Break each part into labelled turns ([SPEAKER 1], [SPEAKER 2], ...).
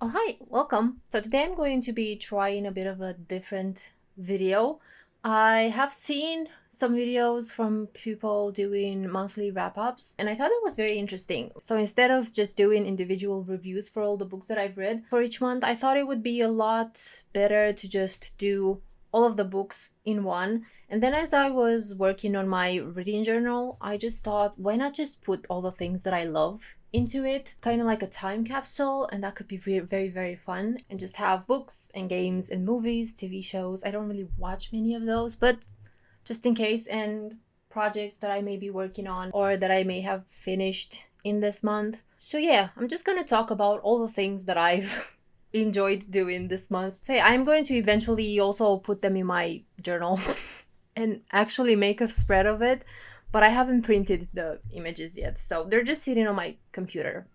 [SPEAKER 1] Oh, hi, welcome. So today I'm going to be trying a bit of a different video. I have seen some videos from people doing monthly wrap-ups and I thought it was very interesting. So instead of just doing individual reviews for all the books that I've read for each month, I thought it would be a lot better to just do all of the books in one. And then as I was working on my reading journal, I just thought, why not just put all the things that I love into it, kind of like a time capsule, and that could be very fun, and just have books and games and movies, TV shows. I don't really watch many of those, but just in case, and projects that I may be working on or that I may have finished in this month. So yeah, I'm just gonna talk about all the things that I've enjoyed doing this month. So yeah, I'm going to eventually also put them in my journal and actually make a spread of it, but I haven't printed the images yet, so they're just sitting on my computer.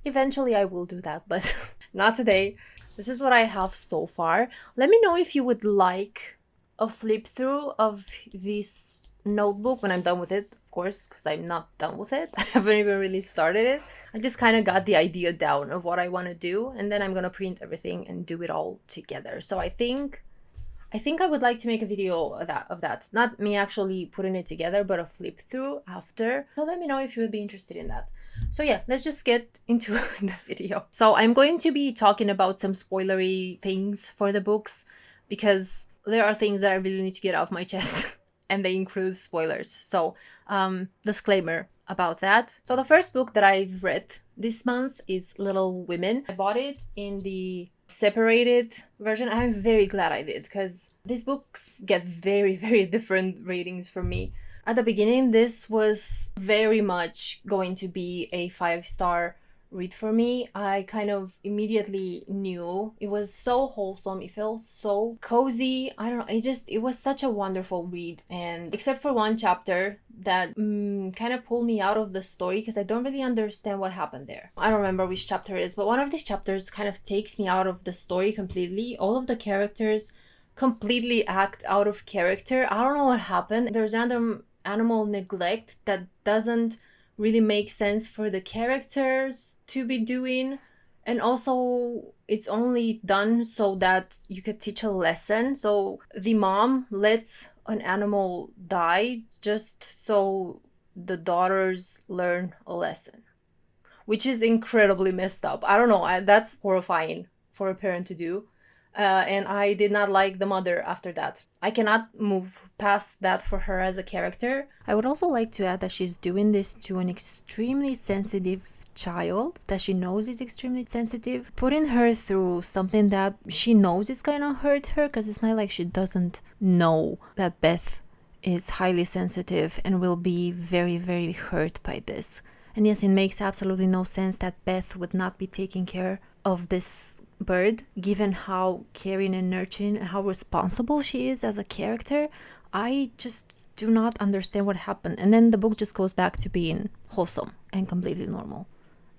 [SPEAKER 1] Eventually I will do that, but not today. This is what I have so far. Let me know if you would like a flip through of this notebook when I'm done with it, of course, because I'm not done with it. I haven't even really started it. I just kind of got the idea down of what I want to do, and then I'm gonna print everything and do it all together. So I think I would like to make a video of that. Not me actually putting it together, but a flip through after. So let me know if you would be interested in that. So yeah, let's just get into the video. So I'm going to be talking about some spoilery things for the books because there are things that I really need to get off my chest and they include spoilers. So disclaimer about that. So the first book that I've read this month is *ᗯᗚbéᗴ. I bought it in the separated version. I'm very glad I did because these books get very different ratings from me. At the beginning, this was very much going to be a 5-star read for me. I kind of immediately knew it was so wholesome. It felt so cozy. I don't know. It was such a wonderful read. And except for one chapter that kind of pulled me out of the story because I don't really understand what happened there. I don't remember which chapter it is, but one of these chapters kind of takes me out of the story completely. All of the characters completely act out of character. I don't know what happened. There's random animal neglect that doesn't really make sense for the characters to be doing, and also it's only done so that you could teach a lesson. So the mom lets an animal die just so the daughters learn a lesson, which is incredibly messed up. I don't know, that's horrifying for a parent to do. And I did not like the mother after that. I cannot move past that for her as a character. I would also like to add that she's doing this to an extremely sensitive child that she knows is extremely sensitive, putting her through something that she knows is gonna hurt her, because it's not like she doesn't know that Beth is highly sensitive and will be very hurt by this. And yes, it makes absolutely no sense that Beth would not be taking care of this bird, given how caring and nurturing and how responsible she is as a character. I just do not understand what happened. And then the book just goes back to being wholesome and completely normal,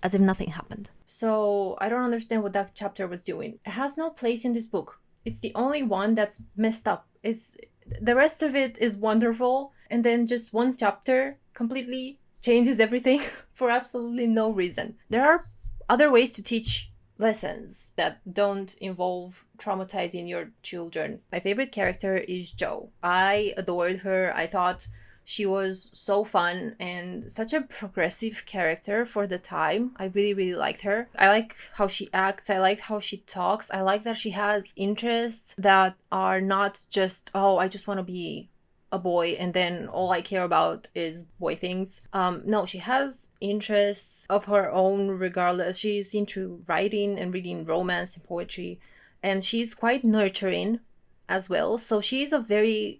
[SPEAKER 1] as if nothing happened. So I don't understand what that chapter was doing. It has no place in this book. It's the only one that's messed up. The rest of it is wonderful, and then just one chapter completely changes everything for absolutely no reason. There are other ways to teach lessons that don't involve traumatizing your children. My favorite character is Jo. I adored her. I thought she was so fun and such a progressive character for the time. I really liked her. I like how she acts. I like how she talks. I like that she has interests that are not just, oh, I just want to be a boy and then all I care about is boy things. No, she has interests of her own regardless. She's into writing and reading romance and poetry, and she's quite nurturing as well. So she's a very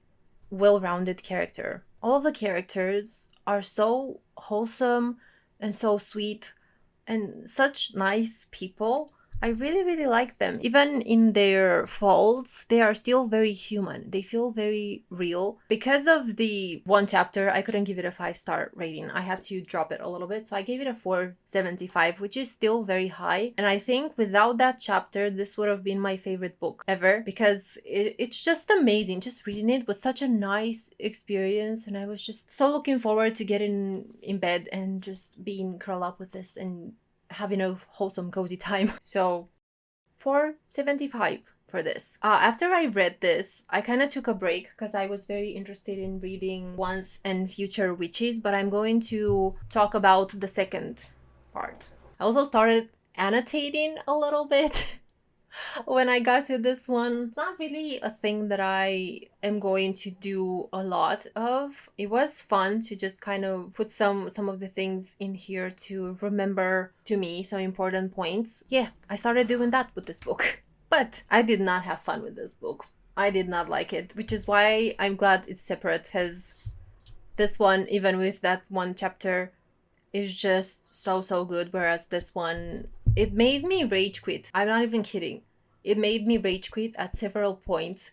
[SPEAKER 1] well-rounded character. All of the characters are so wholesome and so sweet and such nice people. I really like them. Even in their faults, they are still very human. They feel very real. Because of the one chapter, I couldn't give it a 5-star rating. I had to drop it a little bit. So I gave it a 4.75, which is still very high. And I think without that chapter, this would have been my favorite book ever, because it's just amazing. Just reading it was such a nice experience. And I was just so looking forward to getting in bed and just being curled up with this and having a wholesome, cozy time. So 4.75 for this. After I read this, I kind of took a break because I was very interested in reading Once and Future Witches, but I'm going to talk about the second part. I also started annotating a little bit when I got to this one. It's not really a thing that I am going to do a lot of. It was fun to just kind of put some of the things in here to remember to me some important points. Yeah, I started doing that with this book. But I did not have fun with this book. I did not like it, which is why I'm glad it's separate, because this one, even with that one chapter, is just so good, whereas this one, it made me rage quit. I'm not even kidding. It made me rage quit at several points.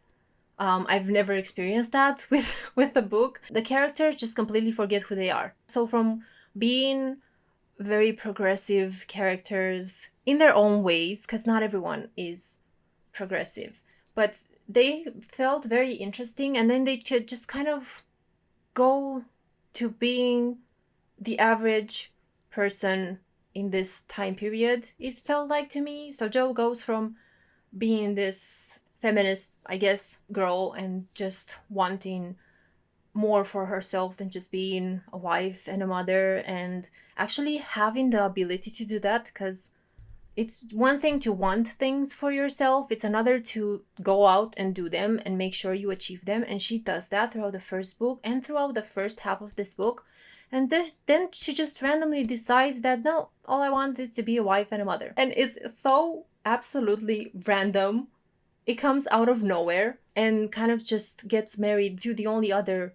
[SPEAKER 1] I've never experienced that with the book. The characters just completely forget who they are. So from being very progressive characters in their own ways, because not everyone is progressive, but they felt very interesting, and then they could just kind of go to being the average person in this time period, it felt like to me. So Jo goes from being this feminist, I guess, girl and just wanting more for herself than just being a wife and a mother, and actually having the ability to do that, because it's one thing to want things for yourself, it's another to go out and do them and make sure you achieve them. And she does that throughout the first book and throughout the first half of this book. And then she just randomly decides that, no, all I want is to be a wife and a mother. And it's so absolutely random. It comes out of nowhere and kind of just gets married to the only other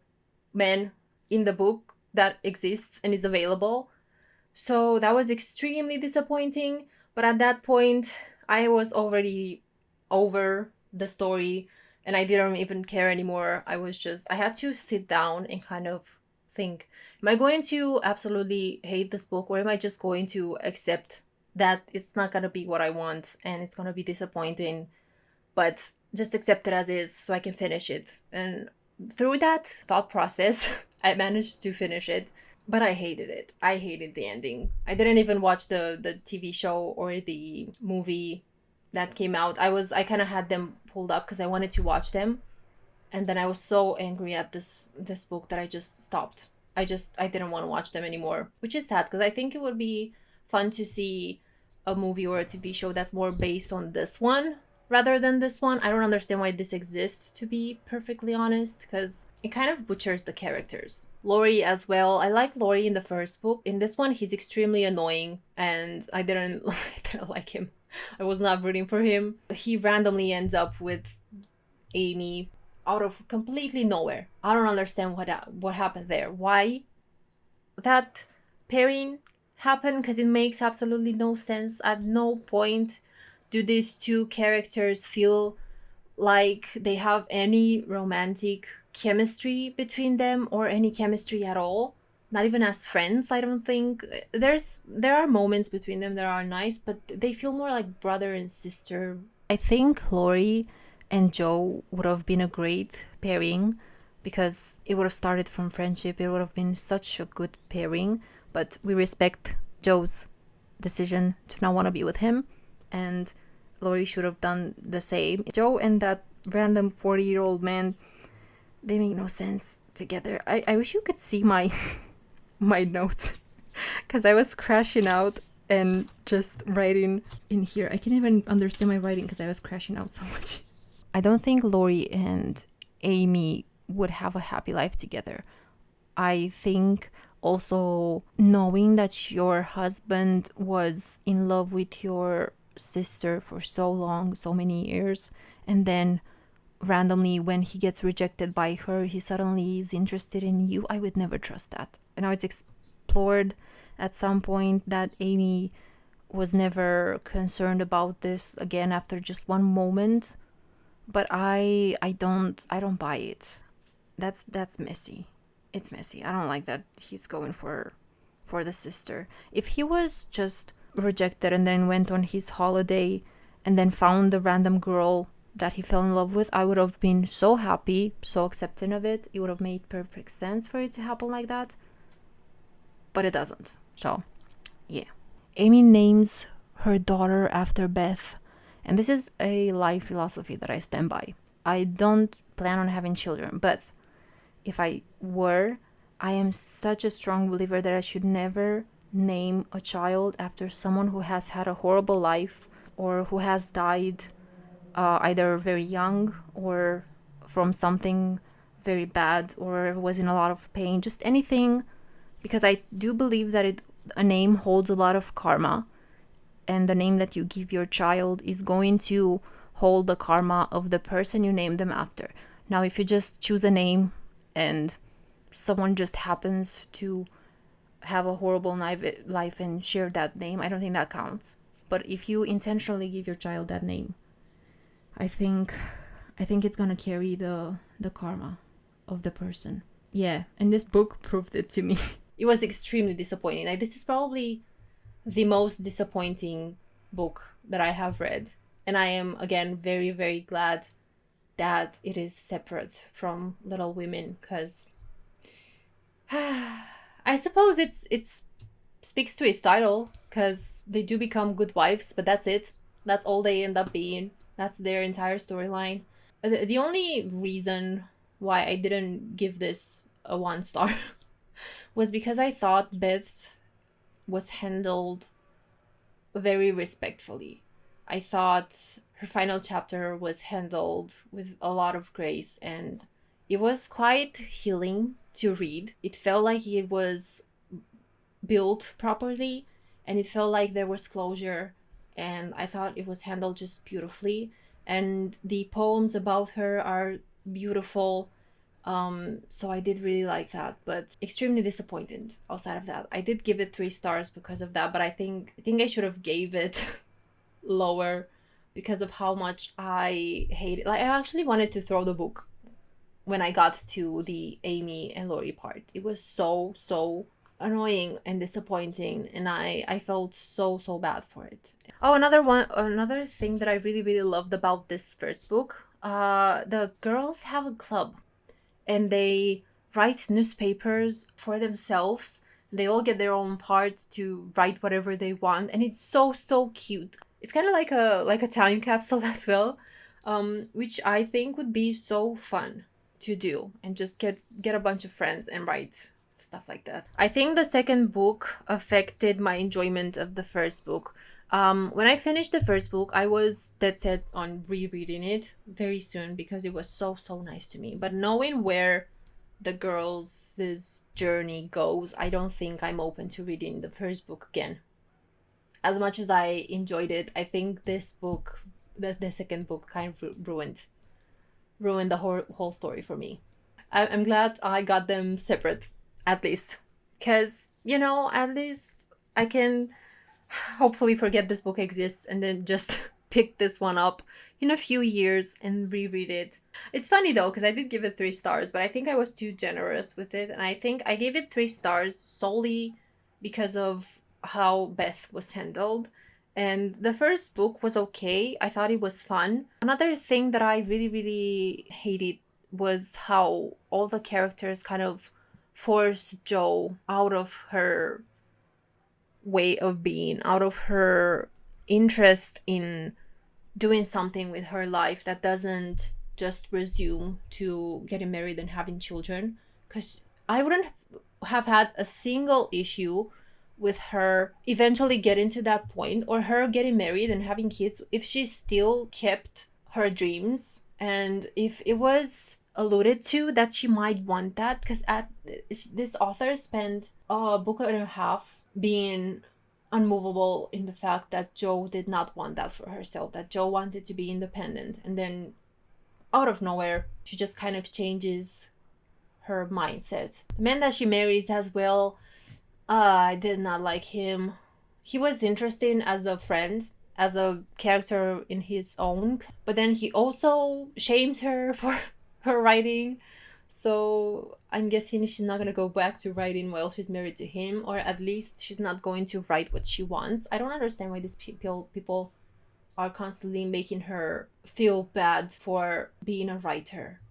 [SPEAKER 1] man in the book that exists and is available. So that was extremely disappointing. But at that point, I was already over the story and I didn't even care anymore. I had to sit down and kind of think, am I going to absolutely hate this book, or am I just going to accept that it's not going to be what I want and it's going to be disappointing, but just accept it as is so I can finish it? And through that thought process, I managed to finish it. But I hated it. I hated the ending. I didn't even watch the TV show or the movie that came out. I kind of had them pulled up because I wanted to watch them. And then I was so angry at this book that I just stopped. I didn't want to watch them anymore, which is sad because I think it would be fun to see a movie or a TV show that's more based on this one rather than this one. I don't understand why this exists, to be perfectly honest, because it kind of butchers the characters. Laurie as well. I like Laurie in the first book. In this one, he's extremely annoying, and I didn't like him. I was not rooting for him. He randomly ends up with Amy out of completely nowhere. I don't understand what happened there. Why that pairing happened, because it makes absolutely no sense. At no point do these two characters feel like they have any romantic chemistry between them, or any chemistry at all. Not even as friends, I don't think. There are moments between them that are nice, but they feel more like brother and sister. I think Laurie and Jo would have been a great pairing because it would have started from friendship. It would have been such a good pairing, but we respect Jo's decision to not want to be with him, and Laurie should have done the same. Jo and that random 40-year-old man, they make no sense together. I wish you could see my my notes, because I was crashing out and just writing in here. I can't even understand my writing because I was crashing out so much. I don't think Laurie and Amy would have a happy life together. I think also knowing that your husband was in love with your sister for so long, so many years, and then randomly when he gets rejected by her, he suddenly is interested in you. I would never trust that. And now it's explored at some point that Amy was never concerned about this again after just one moment. But I don't buy it. That's messy. It's messy. I don't like that he's going for the sister. If he was just rejected and then went on his holiday and then found the random girl that he fell in love with, I would have been so happy, so accepting of it. It would have made perfect sense for it to happen like that. But it doesn't. So, yeah. Amy names her daughter after Beth, And this is a life philosophy that I stand by. I don't plan on having children, but if I were, I am such a strong believer that I should never name a child after someone who has had a horrible life or who has died either very young or from something very bad or was in a lot of pain, just anything, because I do believe that a name holds a lot of karma, and the name that you give your child is going to hold the karma of the person you name them after. Now, if you just choose a name and someone just happens to have a horrible life and share that name, I don't think that counts. But if you intentionally give your child that name, I think it's gonna carry the karma of the person. Yeah, and this book proved it to me. It was extremely disappointing. Like, this is probably the most disappointing book that I have read. And I am, again, very, very glad that it is separate from Little Women, because I suppose it's speaks to its title, because they do become good wives, but that's it. That's all they end up being. That's their entire storyline. The only reason why I didn't give this a 1 star was because I thought Beth was handled very respectfully. I thought her final chapter was handled with a lot of grace, and it was quite healing to read. It felt like it was built properly, and it felt like there was closure, and I thought it was handled just beautifully. And the poems about her are beautiful. So I did really like that, but extremely disappointed outside of that. I did give it 3 stars because of that, but I think I should have gave it lower because of how much I hate it. Like, I actually wanted to throw the book when I got to the Amy and Laurie part. It was so annoying and disappointing, and I felt so bad for it. Oh, another thing that I really loved about this first book, the girls have a club, and they write newspapers for themselves. They all get their own part to write whatever they want, and it's so cute. It's kind of like a time capsule as well, which I think would be so fun to do, and just get a bunch of friends and write stuff like that. I think the second book affected my enjoyment of the first book. When I finished the first book, I was dead set on rereading it very soon because it was so nice to me. But knowing where the girls' journey goes, I don't think I'm open to reading the first book again. As much as I enjoyed it, I think this book, the second book, kind of ruined the whole story for me. I'm glad I got them separate, at least, because, at least I can hopefully forget this book exists and then just pick this one up in a few years and reread it. It's funny though, because I did give it 3 stars, but I think I was too generous with it, and I think I gave it 3 stars solely because of how Beth was handled. And the first book was okay. I thought it was fun. Another thing that I really hated was how all the characters kind of forced Jo out of her way of being, out of her interest in doing something with her life that doesn't just resume to getting married and having children. Because I wouldn't have had a single issue with her eventually getting to that point, or her getting married and having kids, if she still kept her dreams, and if it was alluded to that she might want that, because this author spent a book and a half being unmovable in the fact that Jo did not want that for herself, that Jo wanted to be independent, and then out of nowhere she just kind of changes her mindset. The man that she marries as well, I did not like him. He was interesting as a friend, as a character in his own, but then he also shames her for her writing. So I'm guessing she's not going to go back to writing while she's married to him, or at least she's not going to write what she wants. I don't understand why these people are constantly making her feel bad for being a writer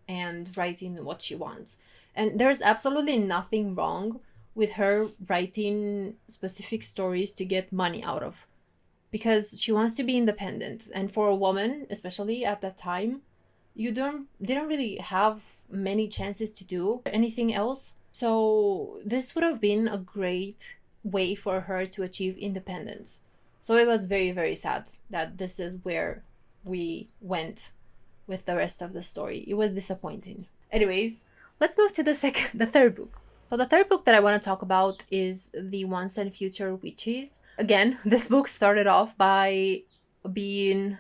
[SPEAKER 1] and writing what she wants. And there's absolutely nothing wrong with her writing specific stories to get money out of. because she wants to be independent. And for a woman, especially at that time, didn't really have many chances to do anything else. So this would have been a great way for her to achieve independence. So it was very, very sad that this is where we went with the rest of the story. It was disappointing. Anyways, let's move to the third book. So the third book that I want to talk about is The Once and Future Witches. Again, this book started off by being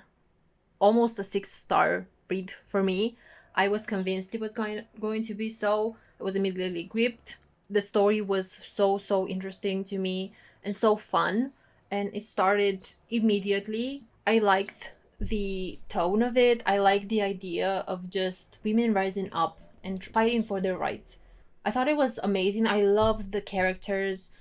[SPEAKER 1] almost a 6-star read for me. I was convinced it was going to be so. I was immediately gripped. The story was so interesting to me and so fun, and it started immediately. I liked the tone of it. I liked the idea of just women rising up and fighting for their rights. I thought it was amazing. I loved the characters.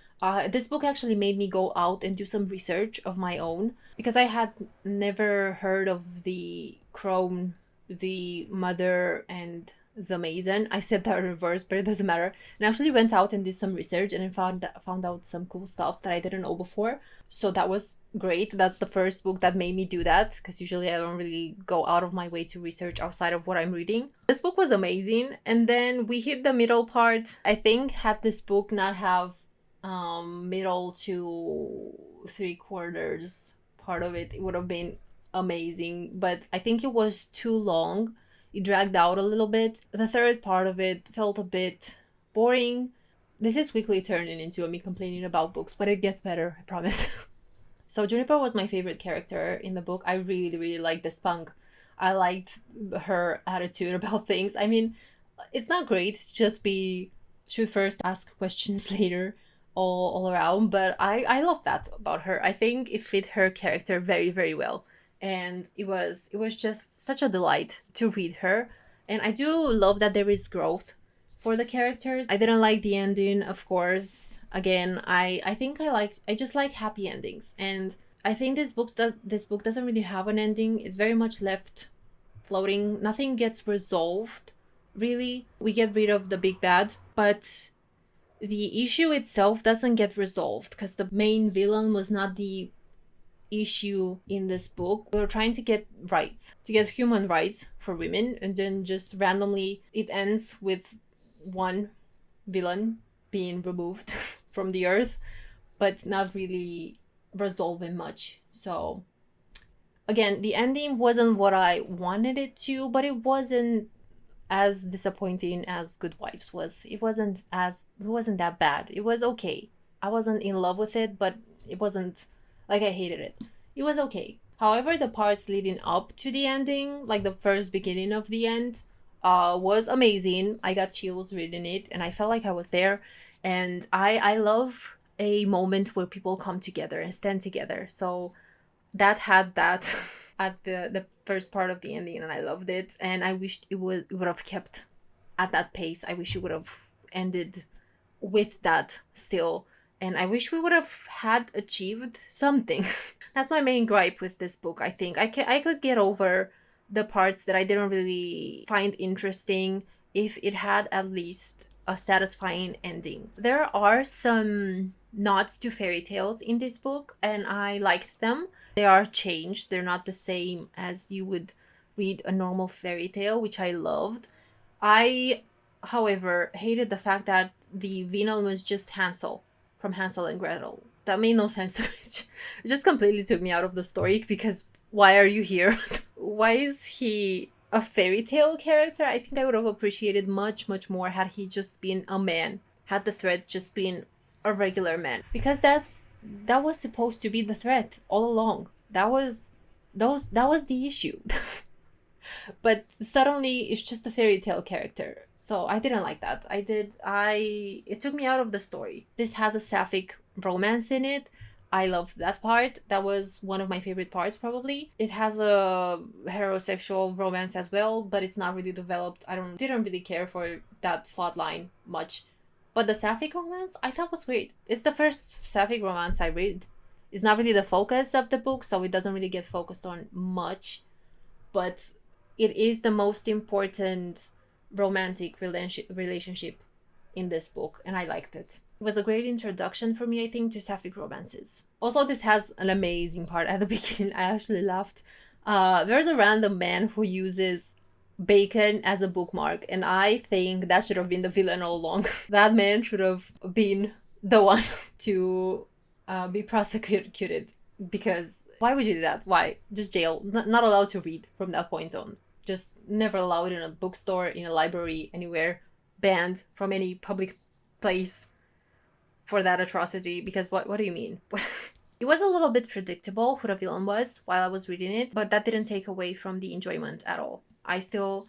[SPEAKER 1] This book actually made me go out and do some research of my own, because I had never heard of the crone, the mother, and the maiden. I said that in reverse, but it doesn't matter. And I actually went out and did some research, and I found out some cool stuff that I didn't know before. So that was great. That's the first book that made me do that, because usually I don't really go out of my way to research outside of what I'm reading. This book was amazing. And then we hit the middle part. I think had this book not have middle to 3/4 part of it, it would have been amazing. But I think it was too long. It dragged out a little bit. The third part of it felt a bit boring. This is quickly turning into me complaining about books, but it gets better, I promise. So Juniper was my favorite character in the book. I really liked the spunk. I liked her attitude about things. I mean, it's not great to just be shoot first, ask questions later all around, but I love that about her. I think it fit her character very well. And it was just such a delight to read her. And I do love that there is growth for the characters. I didn't like the ending, of course. Again, I think I just like happy endings. And I think this book doesn't really have an ending. It's very much left floating. Nothing gets resolved, really. We get rid of the big bad, but the issue itself doesn't get resolved, because the main villain was not the issue in this book. We were trying to get rights, to get human rights for women, and then just randomly it ends with one villain being removed from the earth, but not really resolving much. So again, the ending wasn't what I wanted it to, but it wasn't as disappointing as Good Wives was. It wasn't that bad. It was okay. I wasn't in love with it, but it wasn't like I hated it. It was okay. However, the parts leading up to the ending, like the first beginning of the end, was amazing. I got chills reading it, and I felt like I was there. And I love a moment where people come together and stand together. So that had that at the first part of the ending, and I loved it. And I wished it would have kept at that pace. I wish it would have ended with that still. And I wish we would have had achieved something. That's my main gripe with this book, I think. I could get over the parts that I didn't really find interesting if it had at least a satisfying ending. There are some nods to fairy tales in this book, and I liked them. They are changed. They're not the same as you would read a normal fairy tale, which I loved. I, however, hated the fact that the villain was just Hansel from Hansel and Gretel. That made no sense to me. It just completely took me out of the story, because why are you here? Why is he a fairy tale character? I think I would have appreciated much more had he just been a man, had the threat just been a regular man, because that was supposed to be the threat all along. That was the issue. But suddenly it's just a fairy tale character. So I didn't like that. It took me out of the story. This has a sapphic romance in it. I loved that part. That was one of my favorite parts, probably. It has a heterosexual romance as well, but it's not really developed. Didn't really care for that plot line much. But the sapphic romance, I thought was great. It's the first sapphic romance I read. It's not really the focus of the book, so it doesn't really get focused on much. But it is the most important romantic relationship in this book, and I liked it. It was a great introduction for me, I think, to sapphic romances. Also, this has an amazing part at the beginning. I actually laughed. There's a random man who uses bacon as a bookmark, and I think that should have been the villain all along. That man should have been the one to be prosecuted, because why would you do that? Why? Just jail. Not allowed to read from that point on. Just never allowed in a bookstore, in a library, anywhere. Banned from any public place for that atrocity, because what do you mean? It was a little bit predictable who the villain was while I was reading it, but that didn't take away from the enjoyment at all. I still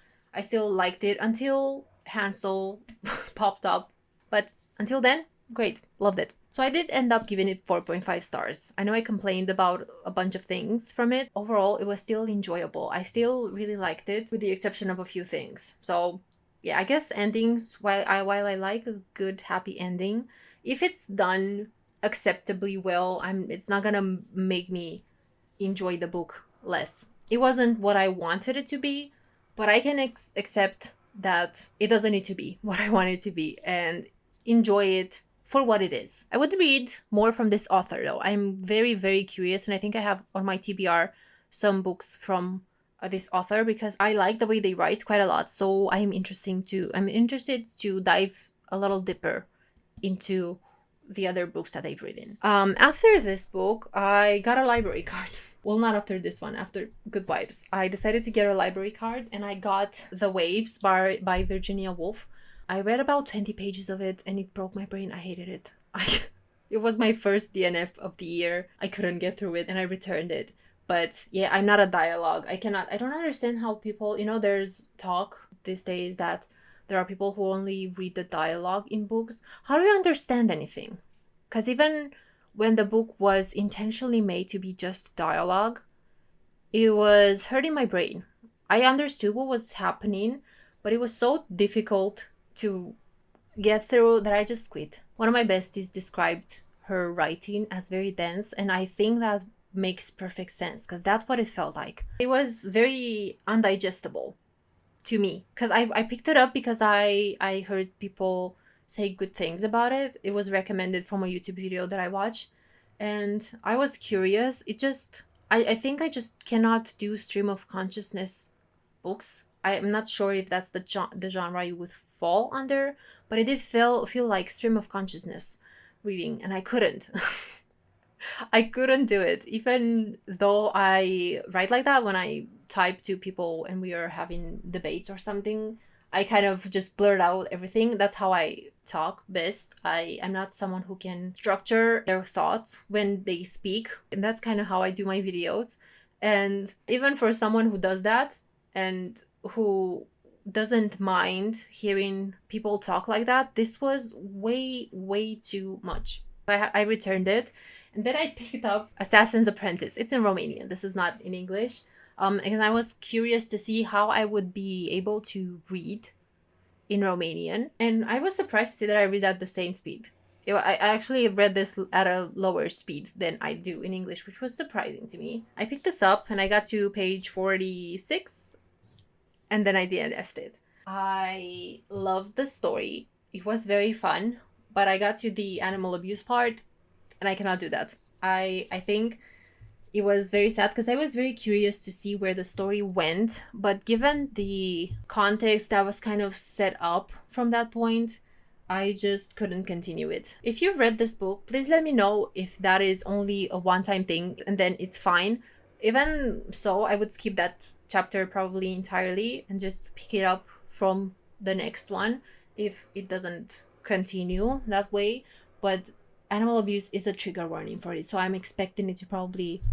[SPEAKER 1] liked it until Hansel popped up, but until then, great, loved it. So I did end up giving it 4.5 stars. I know I complained about a bunch of things from it. Overall, it was still enjoyable. I still really liked it, with the exception of a few things. So yeah, I guess endings, while I like a good happy ending, if it's done acceptably well, it's not gonna make me enjoy the book less. It wasn't what I wanted it to be, but I can accept that it doesn't need to be what I want it to be and enjoy it for what it is. I would read more from this author though. I'm very, very curious, and I think I have on my TBR some books from this author, because I like the way they write quite a lot. So I'm interested to dive a little deeper into the other books that I've written. After this book, I got a library card. Well, not after this one, after Good Vibes. I decided to get a library card, and I got The Waves by Virginia Woolf. I read about 20 pages of it, and it broke my brain. I hated it. It was my first DNF of the year. I couldn't get through it, and I returned it. But yeah, I'm not a dialogue. I don't understand how people, there's talk these days that there are people who only read the dialogue in books. How do you understand anything? Because even when the book was intentionally made to be just dialogue, it was hurting my brain. I understood what was happening, but it was so difficult to get through that I just quit. One of my besties described her writing as very dense, and I think that makes perfect sense, because that's what it felt like. It was very undigestible to me, because I picked it up because I heard people say good things about it. It was recommended from a YouTube video that I watched, and I was curious. I think I just cannot do stream of consciousness books. I'm not sure if that's the genre you would fall under, but it did feel like stream of consciousness reading, and I couldn't. I couldn't do it, even though I write like that when I type to people and we are having debates or something. I kind of just blurt out everything. That's how I talk best. I'm not someone who can structure their thoughts when they speak, and that's kind of how I do my videos. And even for someone who does that and who doesn't mind hearing people talk like that, this was way, way too much. I returned it, and then I picked up Assassin's Apprentice. It's in Romanian. This is not in English. And I was curious to see how I would be able to read in Romanian. And I was surprised to see that I read at the same speed. I actually read this at a lower speed than I do in English, which was surprising to me. I picked this up and I got to page 46, and then I DNF'd it. I loved the story. It was very fun, but I got to the animal abuse part, and I cannot do that. I think it was very sad because I was very curious to see where the story went, but given the context that was kind of set up from that point, I just couldn't continue it. If you've read this book, please let me know if that is only a one-time thing and then it's fine. Even so, I would skip that chapter probably entirely and just pick it up from the next one if it doesn't continue that way. But animal abuse is a trigger warning for it, so I'm expecting it to probably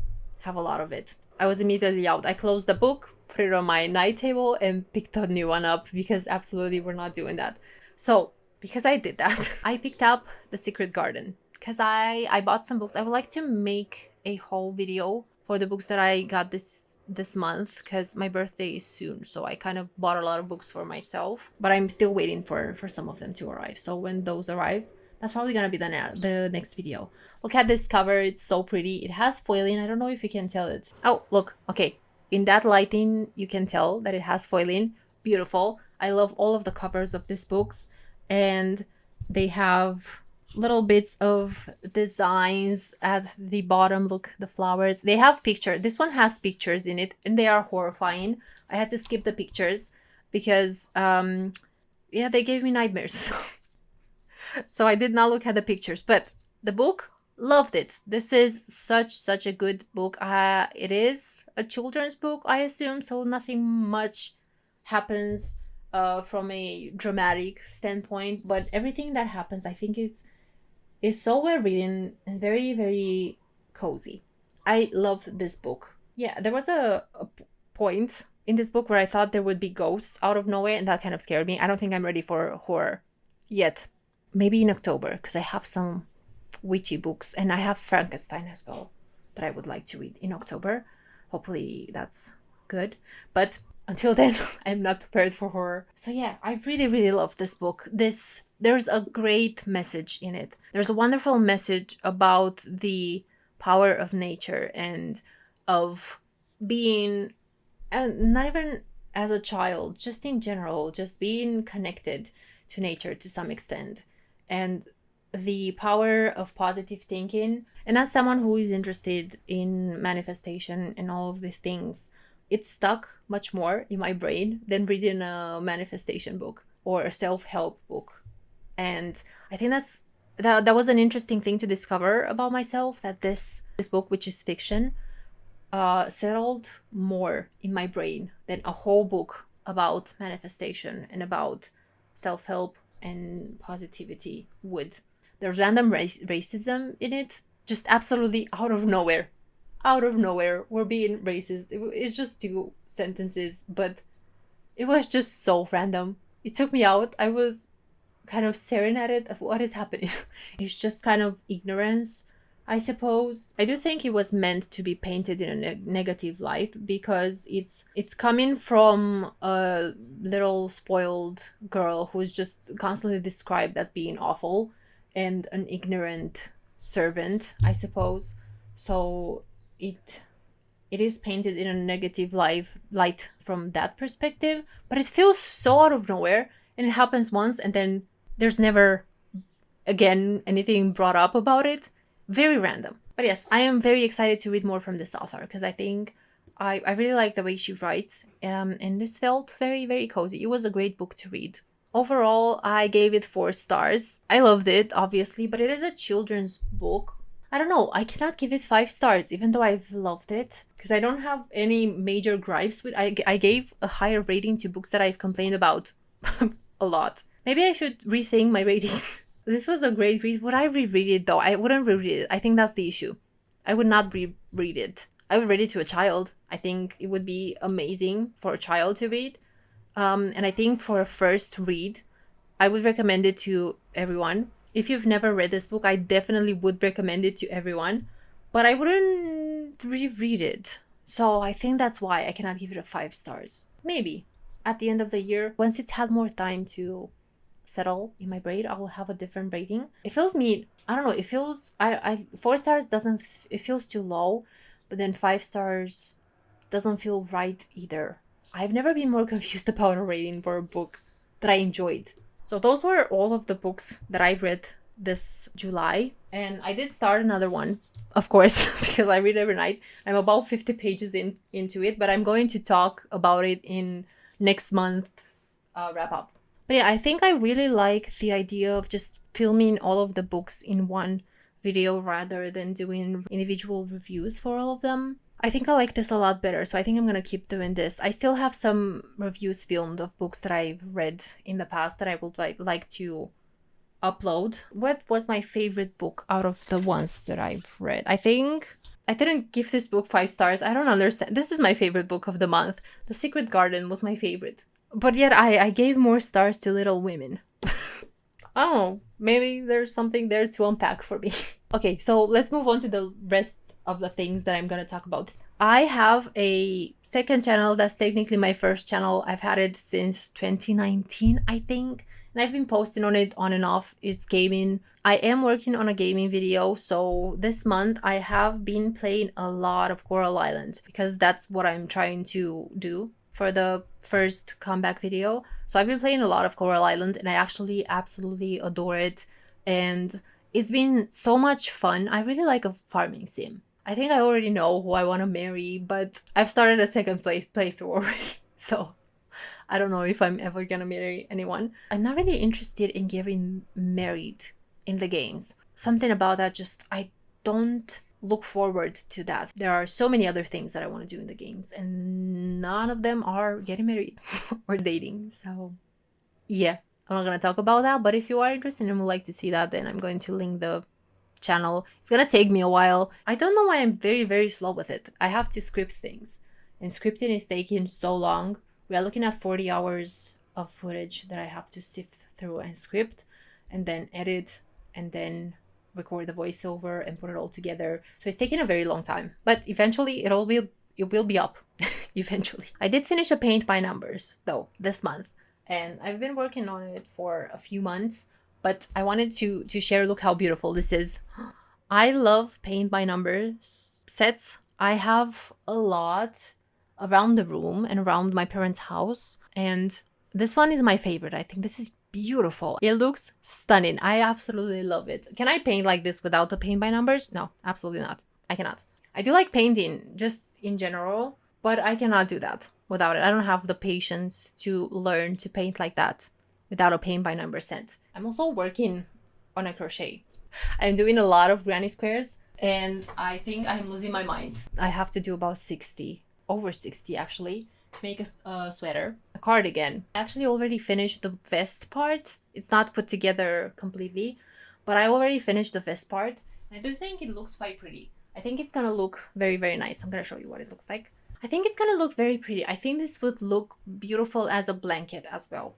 [SPEAKER 1] have a lot of it. I was immediately out. I closed the book, put it on my night table, and picked a new one up because absolutely we're not doing that. So because I did that, I picked up The Secret Garden because I bought some books. I would like to make a whole video for the books that I got this month because my birthday is soon, so I kind of bought a lot of books for myself, but I'm still waiting for some of them to arrive. So when those arrive, that's probably gonna be the next video. Look at this cover. It's so pretty. It has foiling. I don't know if you can tell it. Oh, look. Okay. In that lighting, you can tell that it has foiling. Beautiful. I love all of the covers of these books. And they have little bits of designs at the bottom. Look, the flowers. They have picture. This one has pictures in it, and they are horrifying. I had to skip the pictures because, yeah, they gave me nightmares. So I did not look at the pictures, but the book, loved it. This is such a good book. It is a children's book, I assume, so nothing much happens from a dramatic standpoint, but everything that happens, I think, is so well written and very cozy. I love this book. Yeah, there was a point in this book where I thought there would be ghosts out of nowhere, and that kind of scared me. I don't think I'm ready for horror yet. Maybe in October, because I have some witchy books, and I have Frankenstein as well that I would like to read in October. Hopefully that's good. But until then, I'm not prepared for horror. So yeah, I really love this book. There's a great message in it. There's a wonderful message about the power of nature and of being, and not even as a child, just in general, just being connected to nature to some extent, and the power of positive thinking. And as someone who is interested in manifestation and all of these things, it stuck much more in my brain than reading a manifestation book or a self-help book. And I think that was an interesting thing to discover about myself, that this book, which is fiction, settled more in my brain than a whole book about manifestation and about self-help and positivity would. There's random racism in it, just absolutely out of nowhere. Out of nowhere, we're being racist. It's just 2 sentences, but it was just so random. It took me out. I was kind of staring at it, of what is happening. It's just kind of ignorance, I suppose. I do think it was meant to be painted in a negative light, because it's coming from a little spoiled girl who's just constantly described as being awful and an ignorant servant, I suppose. So it is painted in a negative light from that perspective, but it feels so out of nowhere, and it happens once and then there's never again anything brought up about it. Very random. But yes, I am very excited to read more from this author, because I think I really like the way she writes, and this felt very cozy. It was a great book to read. Overall, I gave it 4 stars. I loved it, obviously, but it is a children's book. I don't know, I cannot give it 5 stars, even though I've loved it, because I don't have any major gripes with it. I gave a higher rating to books that I've complained about a lot. Maybe I should rethink my ratings. This was a great read. Would I reread it though? I wouldn't reread it. I think that's the issue. I would not reread it. I would read it to a child. I think it would be amazing for a child to read. And I think for a first read, I would recommend it to everyone. If you've never read this book, I definitely would recommend it to everyone. But I wouldn't reread it. So I think that's why I cannot give it a 5 stars. Maybe at the end of the year, once it's had more time to settle in my brain, I will have a different rating. It feels I don't know, it feels, 4 stars it feels too low, but then 5 stars doesn't feel right either. I've never been more confused about a rating for a book that I enjoyed. So those were all of the books that I've read this July, and I did start another one, of course, because I read every night. I'm about 50 pages into it, but I'm going to talk about it in next month's wrap-up. But yeah, I think I really like the idea of just filming all of the books in one video rather than doing individual reviews for all of them. I think I like this a lot better, so I think I'm going to keep doing this. I still have some reviews filmed of books that I've read in the past that I would like to upload. What was my favorite book out of the ones that I've read? I think I didn't give this book 5 stars. I don't understand. This is my favorite book of the month. The Secret Garden was my favorite. But yet I gave more stars to Little Women. I don't know. Maybe there's something there to unpack for me. Okay, so let's move on to the rest of the things that I'm going to talk about. I have a second channel that's technically my first channel. I've had it since 2019, I think. And I've been posting on it on and off. It's gaming. I am working on a gaming video. So this month I have been playing a lot of Coral Island, because that's what I'm trying to do for the first comeback video. So I've been playing a lot of Coral Island, and I actually absolutely adore it. And It's been so much fun. I really like a farming sim. I think I already know who I want to marry, but I've started a second playthrough already. So I don't know if I'm ever gonna marry anyone. I'm not really interested in getting married in the games. Something about that just, I don't look forward to that. There are so many other things that I want to do in the games, and none of them are getting married or dating. So yeah, I'm not gonna talk about that, but if you are interested and would like to see that, then I'm going to link the channel. It's gonna take me a while. I don't know why I'm very slow with it. I have to script things, and scripting is taking so long. We are looking at 40 hours of footage that I have to sift through and script, and then edit, and then record the voiceover and put it all together. So it's taking a very long time, but eventually it will be up. Eventually. I did finish a paint by numbers though this month, and I've been working on it for a few months, but I wanted to share, look how beautiful this is. I love paint by numbers sets. I have a lot around the room and around my parents' house, and this one is my favorite. I think this is beautiful. It looks stunning. I absolutely love it. Can I paint like this without the paint by numbers? No, absolutely not. I cannot. I do like painting just in general, but I cannot do that without it. I don't have the patience to learn to paint like that without a paint by number set. I'm also working on a crochet. I'm doing a lot of granny squares, and I think I'm losing my mind. I have to do about 60, over 60 actually, to make a sweater, a cardigan. I actually already finished the vest part. It's not put together completely, but I already finished the vest part. I do think it looks quite pretty. I think it's gonna look very nice. I'm gonna show you what it looks like. I think it's gonna look very pretty. I think this would look beautiful as a blanket as well.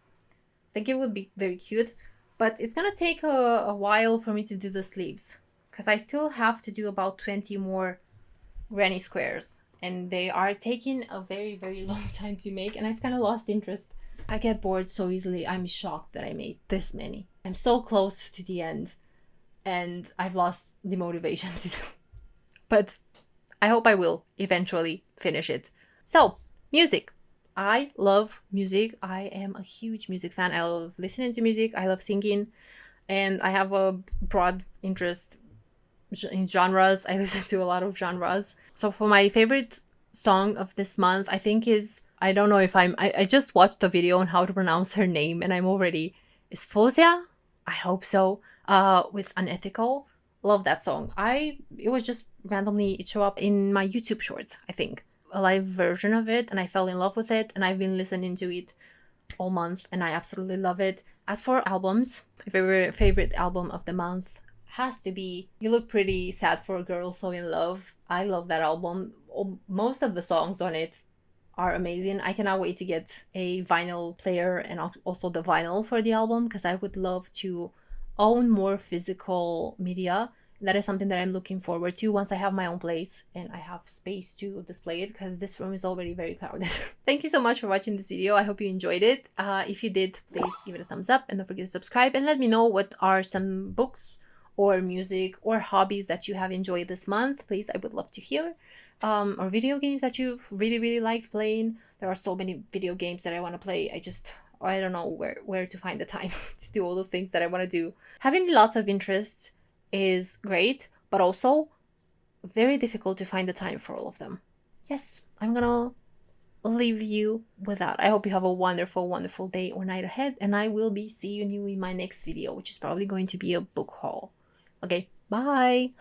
[SPEAKER 1] I think it would be very cute, but it's gonna take a while for me to do the sleeves, because I still have to do about 20 more granny squares, and they are taking a very long time to make, and I've kind of lost interest. I get bored so easily. I'm shocked that I made this many. I'm so close to the end, and I've lost the motivation to do. But I hope I will eventually finish it. So, music. I love music. I am a huge music fan. I love listening to music. I love singing, and I have a broad interest in genres. I listen to a lot of genres. So for my favorite song of this month, I think is, I don't know if I just watched the video on how to pronounce her name, and I'm already, is ᗯᗃ? I hope so. With Unethical. Love that song. It was just randomly, it showed up in my YouTube shorts, I think. A live version of it, and I fell in love with it, and I've been listening to it all month, and I absolutely love it. As for albums, my favorite album of the month has to be You Look Pretty, Sad for a Girl So in Love. I love that album. Most of the songs on it are amazing. I cannot wait to get a vinyl player and also the vinyl for the album, because I would love to own more physical media. That is something that I'm looking forward to once I have my own place and I have space to display it, because this room is already very crowded. Thank you so much for watching this video. I hope you enjoyed it. If you did, please give it a thumbs up, and don't forget to subscribe, and let me know what are some books or music or hobbies that you have enjoyed this month. Please, I would love to hear. Or video games that you've really liked playing. There are so many video games that I want to play. I don't know where to find the time to do all the things that I want to do. Having lots of interests is great, but also very difficult to find the time for all of them. Yes, I'm gonna leave you with that. I hope you have a wonderful day or night ahead, and I will be seeing you in my next video, which is probably going to be a book haul. Okay, bye!